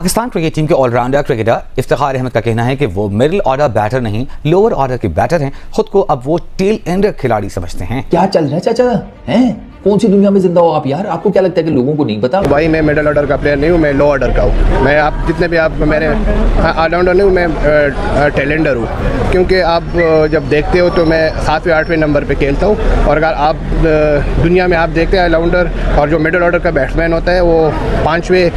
Pakistan cricket team के allrounder cricketer Iftikhar Ahmad का कहना है कि वो मिडिल ऑर्डर बैटर नहीं, लोअर ऑर्डर के बैटर हैं। खुद को अब वो टेल एंडर खिलाड़ी समझते हैं। क्या चल रहा है चाचा? हैं कौन सी दुनिया में जिंदा हो आप यार? आपको क्या लगता है कि लोगों को नहीं पता? भाई मैं मिडिल ऑर्डर का प्लेयर नहीं हूँ, मैं लो ऑर्डर का हूँ। मैं आप जितने भी आप मेरे ऑलराउंडर नहीं हूँ, मैं टेलेंडर हूँ। क्योंकि आप जब देखते हो तो मैं 7वें 8वें नंबर पे खेलता हूँ। और अगर आप दुनिया में आप देखते हैं ऑलराउंडर और जो मिडिल ऑर्डर का बैट्समैन होता है वो 5वें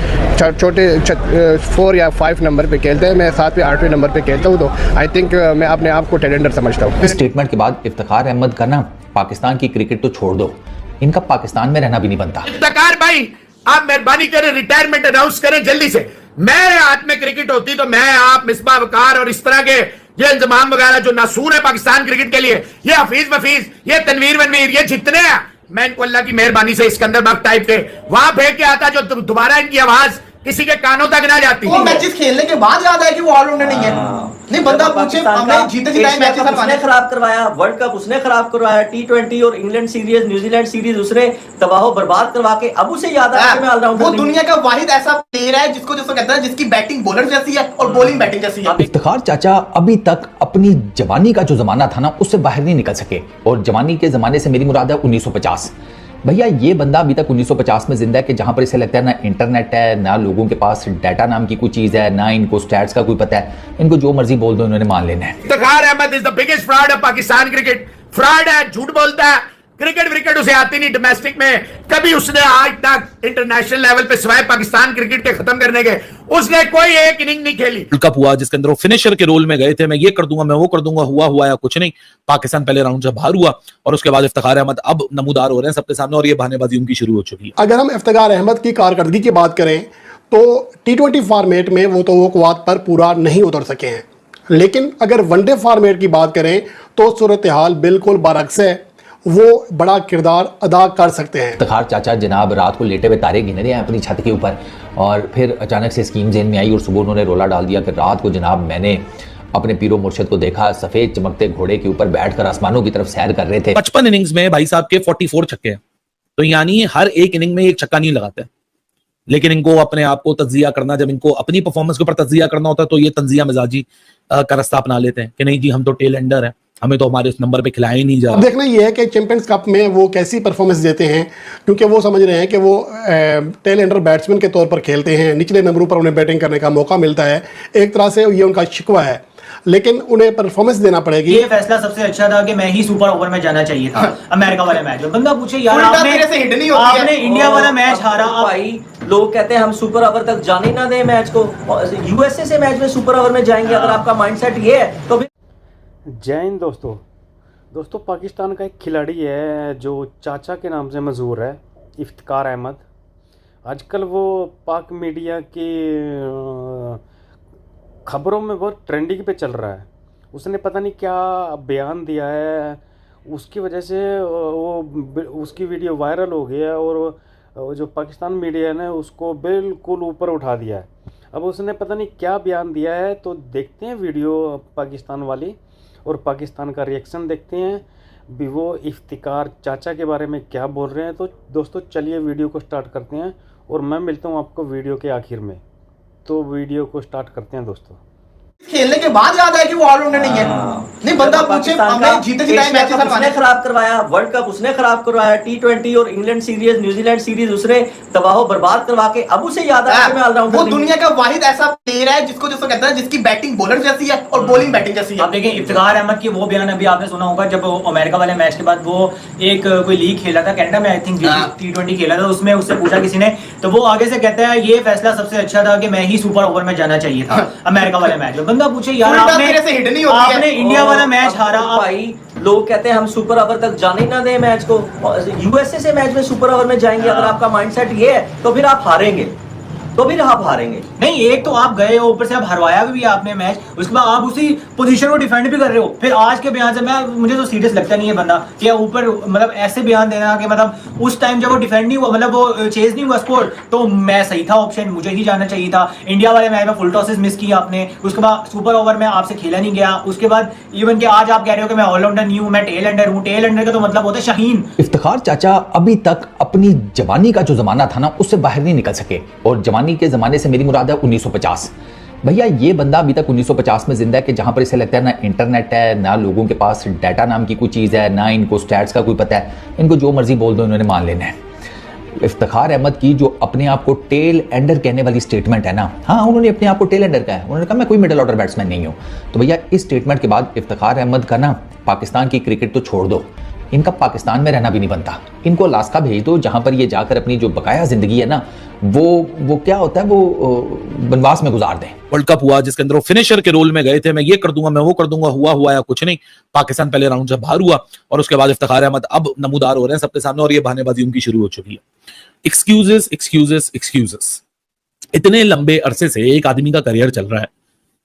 छोटे 4 या 5 नंबर पे खेलते हैं। मैं 7वें 8वें नंबर पे खेलता हूँ। तो आई थिंक मैं अपने आप को टेलेंडर समझता हूँ। इस स्टेटमेंट के बाद इफ्तिखार अहमद का ना पाकिस्तान की क्रिकेट तो छोड़ दो, इनका पाकिस्तान में रहना भी नहीं बनता। इफ्तिखार भाई आप मेहरबानी करें रिटायरमेंट अनाउंस करें जल्दी से। मेरे हाथ में क्रिकेट होती तो मैं आप मिसबा वकार और इस तरह के ये इंतजाम वगैरह जो नासूर है पाकिस्तान क्रिकेट के लिए, ये हफीज वफीज, ये तनवीर वनवीर, ये जितने हैं, मैं इनको अल्लाह की मेहरबानी से सिकंदर बख्त टाइप के वहां फेंक के आता जो दोबारा इनकी आवाज किसी के कानों तक ना जाती। वो मैचेस खेलने के बाद याद आया कि वो ऑलराउंडर नहीं है। नहीं बंदा पूछे हमने जीते जिताए मैचेस उसने खराब करवाया, वर्ल्ड कप उसने खराब करवाया, T20 और इंग्लैंड सीरीज न्यूजीलैंड सीरीज उसने तबाह बर्बाद करवा के अब उसे याद आया कि मैं ऑलराउंडर। वो दुनिया का वाहिद ऐसा प्लेयर है जिसको कहता है जिसकी बैटिंग बॉलर जैसी है और बॉलिंग बैटिंग जैसी है। इफ्तिखार चाचा अभी तक अपनी जवानी का जो जमाना था ना उससे बाहर नहीं निकल सके। और जवानी के जमाने से मेरी मुराद है 1950। भैया ये बंदा अभी तक 1950 में जिंदा है कि जहां पर इसे लगता है ना इंटरनेट है, ना लोगों के पास डाटा नाम की कोई चीज है, ना इनको स्टैट्स का कोई पता है। इनको जो मर्जी बोल दो इन्होंने मान लेना है। Iftikhar Ahmed is the biggest fraud of Pakistan cricket. Fraud है, झूठ बोलता है, क्रिकेट उसे आती नहीं। डोमेस्टिक में कभी उसने आज तक इंटरनेशनल लेवल पे सिवाय पाकिस्तान क्रिकेट के खत्म करने के उसने कोई एक इनिंग नहीं खेली। वर्ल्ड कप हुआ जिसके अंदर वो फिनिशर के रोल में गए थे, मैं ये कर दूंगा, मैं वो कर दूंगा, हुआ या कुछ नहीं। पाकिस्तान पहले राउंड से बाहर हुआ और उसके बाद इफ्तिखार अहमद अब नमूदार हो रहे हैं सबके सामने और ये बहानेबाजी उनकी शुरू हो चुकी है। अगर हम इफ्तिखार अहमद की कारकर्दगी की बात करें तो T20 फॉर्मेट में वो कुव्वात पर पूरा नहीं उतर सके हैं, लेकिन अगर वनडे फॉर्मेट की बात करें तो सूरत हाल बिल्कुल बरअक्स है, वो बड़ा किरदार अदा कर सकते हैं। इफ्तिखार चाचा जनाब रात को लेटे हुए तारे गिन रहे हैं अपनी छत के ऊपर और फिर अचानक से स्कीम जेन में आई और सुबह उन्होंने रोला डाल दिया कि रात को जनाब मैंने अपने पीरो मुर्शिद को देखा सफेद चमकते घोड़े के ऊपर बैठकर आसमानों की तरफ सैर कर रहे थे। 55 इनिंग्स में भाई साहब के 44 छक्के हैं, तो यानी हर एक इनिंग में एक छक्का नहीं लगाते। लेकिन इनको अपने आप को तज्जिया करना, जब इनको अपनी परफॉर्मेंस के ऊपर तज्जिया करना होता है तो ये तंजिया मिजाजी का रास्ता अपना लेते हैं कि नहीं जी हम तो टेल एंडर हैं, हमें तो हमारे इस नंबर पे खिलाया ही नहीं जा रहा। देखना ये है कि चैंपियंस कप में वो कैसी परफॉर्मेंस देते हैं, क्योंकि वो समझ रहे हैं कि वो टेल एंडर बैट्समैन के तौर पर खेलते हैं, निचले नंबरों पर उन्हें बैटिंग करने का मौका मिलता है। एक तरह से ये उनका शिकवा है, लेकिन उन्हें परफॉर्मेंस देना पड़ेगी। ये फैसला सबसे अच्छा था कि मैं ही सुपर ओवर में जाना चाहिए था। अमेरिका वाला मैच बंदा पूछे यार आपने इंडिया वाला मैच हारा। भाई लोग कहते हैं हम सुपर ओवर तक जाने ना दें मैच को, यूएसए से मैच में सुपर ओवर में जाएंगे। अगर आपका माइंडसेट ये है तो जय हिंद दोस्तों पाकिस्तान का एक खिलाड़ी है जो चाचा के नाम से मशहूर है, इफ्तिखार अहमद। आजकल वो पाक मीडिया की खबरों में बहुत ट्रेंडिंग पे चल रहा है। उसने पता नहीं क्या बयान दिया है, उसकी वजह से उसकी वीडियो वायरल हो गई है और जो पाकिस्तान मीडिया ने उसको बिल्कुल ऊपर उठा दिया है। अब उसने पता नहीं क्या बयान दिया है, तो देखते हैं वीडियो पाकिस्तान वाली और पाकिस्तान का रिएक्शन देखते हैं भी वो इफ्तिखार चाचा के बारे में क्या बोल रहे हैं। तो दोस्तों चलिए वीडियो को स्टार्ट करते हैं और मैं मिलता हूँ आपको वीडियो के आखिर में। तो वीडियो को स्टार्ट करते हैं दोस्तों। खेलने के बाद याद आया कि वो ऑलराउंडर नहीं है। नहीं बंदा पूछे हमने जीते जिताए मैचेस उसने खराब करवाया, वर्ल्ड कप उसने खराब करवाया, T20 और इंग्लैंड सीरीज न्यूजीलैंड सीरीज उसने तबाह बर्बाद करवा के अब उसे याद आया कि मैं ऑलराउंडर। वो दुनिया का वाहिद ऐसा प्लेयर है जिसको कहता है जिसकी बैटिंग बॉलर जैसी है और बॉलिंग बैटिंग जैसी है। आप देखें इफ्तिखार अहमद की वो बयान अभी आपने सुना होगा जब अमेरिका वाले मैच के बाद वो एक कोई लीग खेला था कनाडा में, आई थिंक T20 खेला था, उसमें उससे पूछा किसी ने तो वो आगे से कहता है ये फैसला सबसे अच्छा था कि मैं ही सुपर ओवर में जाना चाहिए था। अमेरिका वाले मैच में बंदा पूछे यार आपने इंडिया वाला मैच हारा। भाई लोग कहते हैं हम सुपर ओवर तक जाने ना दें मैच को, यूएसए से मैच में सुपर ओवर में जाएंगे। अगर आपका माइंडसेट ये है तो फिर आप हारेंगे, तो फिर आप हारेंगे। नहीं एक तो आप गए हो, ऊपर से आप हरवाया भी आपने मैच, उसके बाद आप उसी पोजीशन को डिफेंड भी कर रहे हो। फिर आज के बयान से मुझे तो सीरियस लगता नहीं है बंदा कि ऊपर मतलब ऐसे बयान देना कि मतलब उस टाइम जब वो डिफेंड नहीं हुआ, मतलब वो चेज नहीं हुआ स्कोर, तो मैं सही था ऑप्शन, मुझे ही जाना चाहिए था। इंडिया वाले मैच में फुल टॉसेस मिस किया आपने, उसके बाद सुपर ओवर में आपसे खेला नहीं गया। उसके बाद इवन कि आज आप कह रहे हो कि मैं ऑलराउंडर नहीं हूँ, मैं टेल एंडर हूँ। टेल एंडर का तो मतलब होता है शाहीन। इफ्तिखार चाचा अभी तक अपनी जवानी का जो जमाना था ना उससे बाहर नहीं निकल सके और जवानी जवानी के ज़माने से मेरी मुराद है 1950। भैया ये बंदा अभी तक 1950 में जिंदा है कि जहाँ पर इसे लगता है ना इंटरनेट है, ना लोगों के पास डाटा नाम की कोई चीज़ है, ना इनको स्टैट्स का कोई पता है, इनको जो मर्जी बोल दो इन्होंने मान लेना है। इफ्तिखार अहमद की जो अपने आप को टेल एंडर कहने वाली स्टेटमेंट है ना, हाँ उन्होंने अपने आप को टेल एंडर कहा है, उन्होंने कहा मैं कोई मिडिल ऑर्डर बैट्समैन नहीं हूँ। तो भैया इस स्टेटमेंट के बाद इफ्तिखार अहमद का ना पाकिस्तान की क्रिकेट तो छोड़ दो, इनका पाकिस्तान में रहना भी नहीं बनता, इनको अलास्का भेज दो जहां पर ये जाकर अपनी जो बकाया जिंदगी है ना वो क्या होता है वो बनवास में गुजार दें। वर्ल्ड कप हुआ जिसके अंदर वो फिनिशर के रोल में गए थे, मैं ये कर दूंगा मैं वो कर दूंगा, हुआ या कुछ नहीं। पाकिस्तान पहले राउंड से बाहर हुआ और उसके बाद इफ्तिखार अहमद अब नमूदार हो रहे हैं सबके सामने और ये बहानेबाजी उनकी शुरू हो चुकी है। Excuses excuses excuses. इतने लंबे अरसे से एक आदमी का करियर चल रहा है,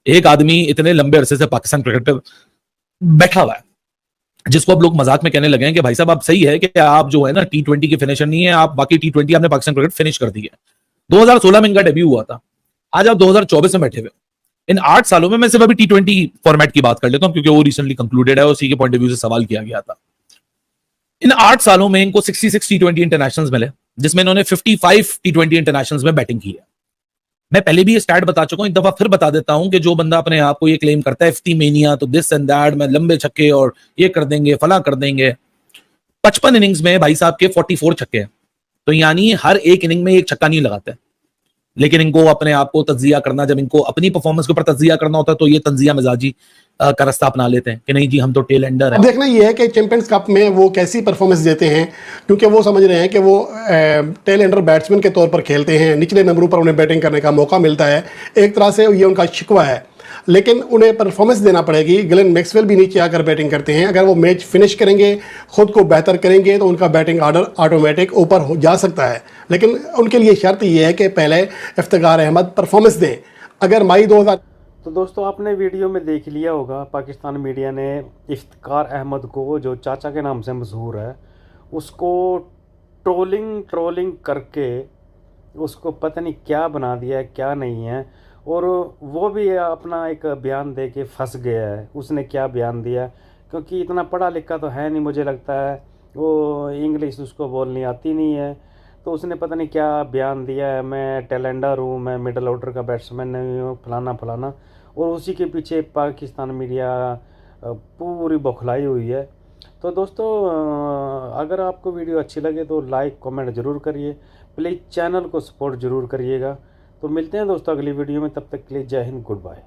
एक आदमी इतने लंबे अरसे से पाकिस्तान क्रिकेट पे बैठा हुआ है, जिसको अब लोग मजाक में कहने लगे हैं कि भाई साहब आप सही है कि आप जो है ना T20 के फिनिशर नहीं है, आप बाकी T20 आपने पाकिस्तान क्रिकेट फिनिश कर दी है। 2016 में इनका डेब्यू हुआ था, आज आप 2024 में बैठे हुए। इन 8 सालों में मैं सिर्फ अभी T20 फॉर्मेट की बात कर लेता हूं क्योंकि वो रिसेंटली कंक्लूडेड है, उसी के पॉइंट ऑफ व्यू से सवाल किया गया था। इन 8 सालों में इनको 66 T20 इंटरनेशनल्स मिले, जिसमें इन्होंने 55 T20 इंटरनेशनल्स में बैटिंग की है। मैं पहले भी ये स्टैट बता चुका हूं, एक दफा फिर बता देता हूं कि जो बंदा अपने आप को ये क्लेम करता है 50 मेनिया, तो दिस एंड दैट, मैं लंबे छक्के और ये कर देंगे फला कर देंगे। 55 इनिंग्स में भाई साहब के 44 छक्के हैं, तो यानी हर एक इनिंग में एक छक्का नहीं लगाते। लेकिन इनको अपने आप को तज्जिया करना, जब इनको अपनी परफॉर्मेंस के ऊपर तज्जिया करना होता है तो ये तंजिया मिजाजी का रास्ता अपना लेते हैं कि नहीं जी हम तो टेल एंडर हैं। देखना ये है कि चैंपियंस कप में वो कैसी परफॉर्मेंस देते हैं, क्योंकि वो समझ रहे हैं कि वो टेल एंडर बैट्समैन के तौर पर खेलते हैं, निचले नंबरों पर उन्हें बैटिंग करने का मौका मिलता है, एक तरह से ये उनका शिकवा है। लेकिन उन्हें परफॉर्मेंस देना पड़ेगी। ग्लेन मैक्सवेल भी नीचे आकर बैटिंग करते हैं, अगर वो मैच फिनिश करेंगे, खुद को बेहतर करेंगे तो उनका बैटिंग ऑर्डर ऑटोमेटिक ऊपर हो जा सकता है। लेकिन उनके लिए शर्त ये है कि पहले इफ्तिखार अहमद परफॉर्मेंस दें। अगर मई 2000 तो दोस्तों आपने वीडियो में देख लिया होगा, पाकिस्तान मीडिया ने इफ्तिखार अहमद को, जो चाचा के नाम से मशहूर है, उसको ट्रोलिंग करके उसको पता नहीं क्या बना दिया है क्या नहीं है, और वो भी अपना एक बयान दे के फंस गया है। उसने क्या बयान दिया, क्योंकि इतना पढ़ा लिखा तो है नहीं, मुझे लगता है वो इंग्लिश उसको बोलनी आती नहीं है, तो उसने पता नहीं क्या बयान दिया है, मैं टेलेंडर हूँ, मैं मिडल ऑर्डर का बैट्समैन नहीं हूँ, फलाना, और उसी के पीछे पाकिस्तान मीडिया पूरी बौखलाई हुई है। तो दोस्तों अगर आपको वीडियो अच्छी लगे तो लाइक कमेंट ज़रूर करिए, प्लीज़ चैनल को सपोर्ट ज़रूर करिएगा। तो मिलते हैं दोस्तों अगली वीडियो में, तब तक के लिए जय हिंद, गुड बाय।